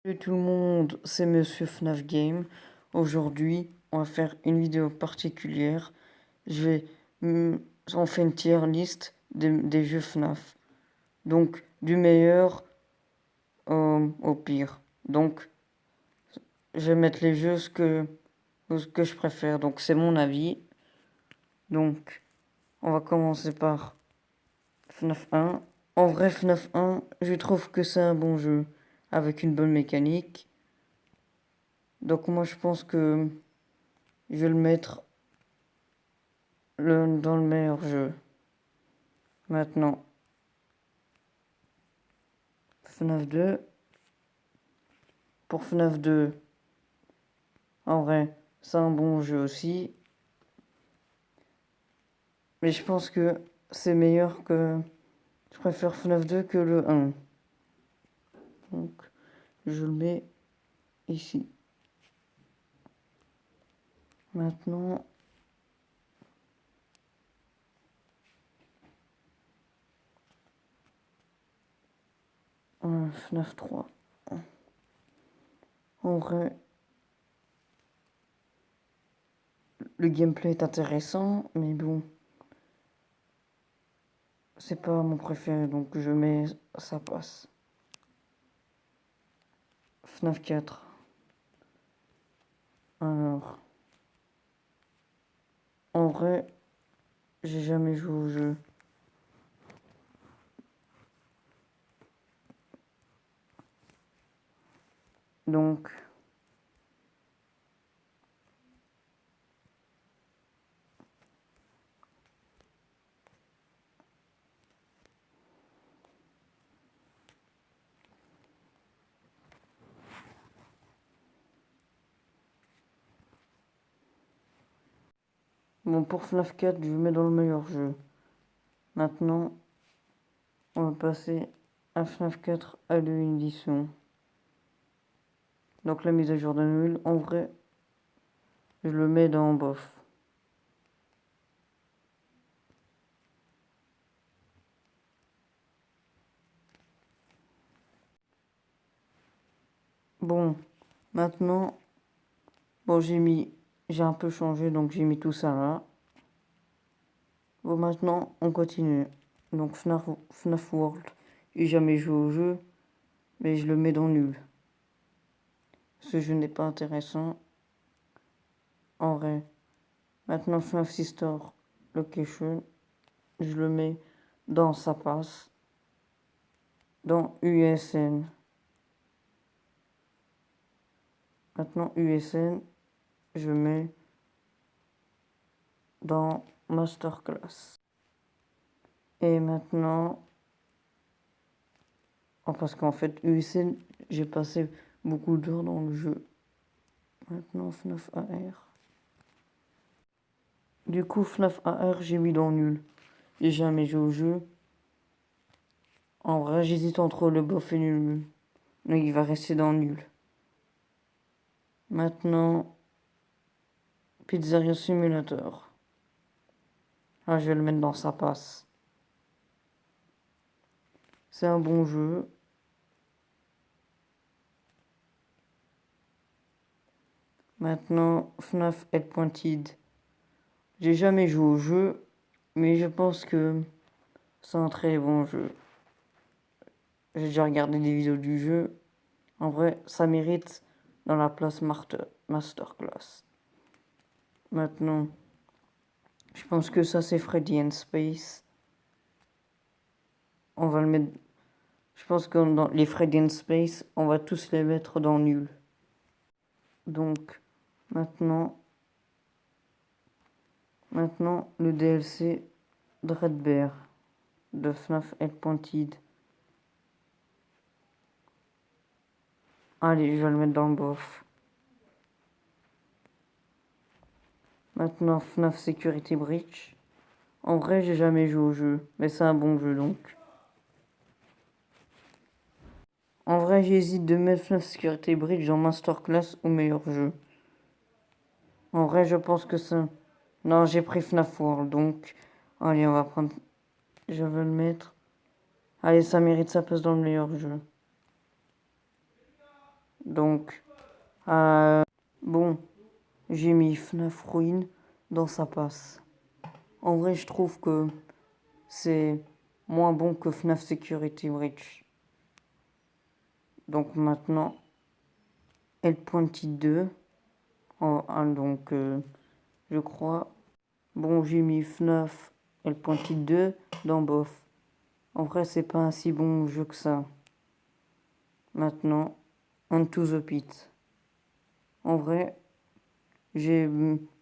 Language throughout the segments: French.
Salut tout le monde, c'est Monsieur FNAF Game. Aujourd'hui, on va faire une vidéo particulière. Je vais, hmm, on fait une tier list des jeux FNAF. Donc, du meilleur au pire. Donc, je vais mettre les jeux ce que je préfère. Donc, c'est mon avis. Donc, on va commencer par FNAF 1. En vrai, FNAF 1, je trouve que c'est un bon jeu avec une bonne mécanique. Donc, moi, je pense que je vais le mettre dans le meilleur jeu. Maintenant, FNAF 2. Pour FNAF 2, en vrai, c'est un bon jeu aussi. Mais je pense que c'est meilleur que... Je préfère FNAF 2 que le 1. Donc, je le mets ici. Maintenant, FNAF 3. En vrai, le gameplay est intéressant, mais bon, c'est pas mon préféré, donc je mets ça passe. FNAF 4. Alors, en vrai, j'ai jamais joué au jeu. Donc, bon, pour FNAF 4, je le mets dans le meilleur jeu. Maintenant, on va passer à FNAF 4 Halloween Edition. Donc la mise à jour de nul, en vrai, je le mets dans bof. Bon, maintenant, bon j'ai un peu changé, donc j'ai mis tout ça là. Bon, maintenant, on continue. Donc FNAF World, j'ai jamais joué au jeu, mais je le mets dans nul. Ce jeu n'est pas intéressant. En vrai. Maintenant, FNAF Sister Location, je le mets dans ça passe. Dans USN. Maintenant, USN, je mets dans Masterclass. Et maintenant, parce qu'en fait, USN, j'ai passé beaucoup d'heures dans le jeu. Maintenant, FNAF AR. Du coup, FNAF AR, j'ai mis dans nul. J'ai jamais joué au jeu. En vrai, j'hésite entre le bof et nul. Mais il va rester dans nul. Maintenant, Pizzeria Simulator. Ah, je vais le mettre dans sa passe. C'est un bon jeu. Maintenant, FNAF Head Pointed. J'ai jamais joué au jeu, mais je pense que c'est un très bon jeu. J'ai déjà regardé des vidéos du jeu. En vrai, ça mérite dans la place Masterclass. Maintenant, je pense que ça c'est Freddy and Space. On va le mettre. Je pense que dans les Freddy and Space, on va tous les mettre dans nul. Donc, maintenant le DLC Dreadbear de FNAF Head Pointed. Allez, je vais le mettre dans le bof. Maintenant, FNAF Security Breach. En vrai, j'ai jamais joué au jeu, mais c'est un bon jeu donc. En vrai, j'hésite de mettre FNAF Security Breach en Masterclass ou meilleur jeu. En vrai, je pense que ça... Non, j'ai pris FNAF World, donc... Allez, on va prendre... Je vais le mettre... Allez, ça mérite sa place dans le meilleur jeu. Donc, bon, j'ai mis FNAF Ruin dans sa passe. En vrai, je trouve que c'est moins bon que FNAF Security Breach. Donc maintenant, L.2. Donc, je crois. Bon, j'ai mis FNAF L.2 dans bof. En vrai, c'est pas un si bon jeu que ça. Maintenant, Into the Pit. En vrai, j'ai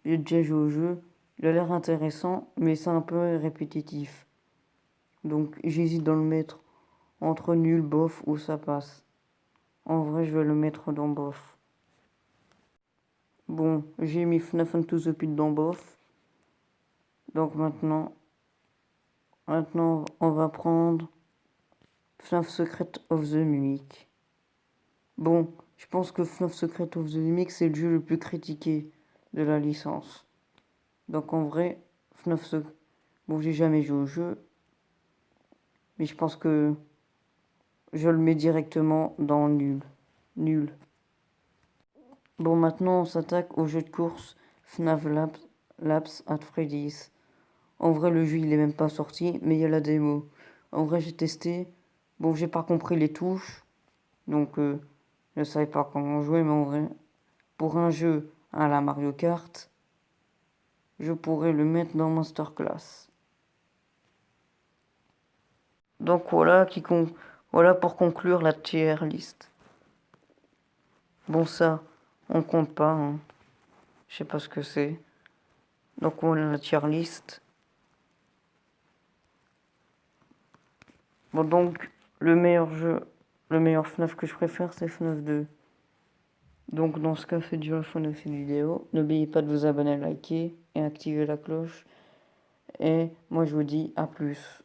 déjà joué au jeu. Il a l'air intéressant, mais c'est un peu répétitif. Donc, j'hésite dans le mettre entre nul, bof ou ça passe. En vrai, je vais le mettre dans bof. Bon, j'ai mis FNAF Into the Pit dans bof. Donc maintenant, on va prendre FNAF Secret of the Mimic. Bon, je pense que FNAF Secret of the Mimic, c'est le jeu le plus critiqué de la licence. Donc en vrai, FNAF Secret... Bon, j'ai jamais joué au jeu, mais je pense que je le mets directement dans nul. Nul. Bon, maintenant, on s'attaque au jeu de course FNAF Labs at Freddy's. En vrai, le jeu, il est même pas sorti, mais il y a la démo. En vrai, j'ai testé. Bon, j'ai pas compris les touches, donc je savais pas comment jouer, mais en vrai, pour un jeu à la Mario Kart, je pourrais le mettre dans Masterclass. Donc voilà pour conclure la tier list. Bon, ça, on compte pas, hein. Je sais pas ce que c'est. Donc voilà la tier list. Bon, donc le meilleur FNAF que je préfère, c'est FNAF 2. Donc dans ce cas, faites du la fin de cette vidéo. N'oubliez pas de vous abonner, liker et activer la cloche. Et moi je vous dis à plus.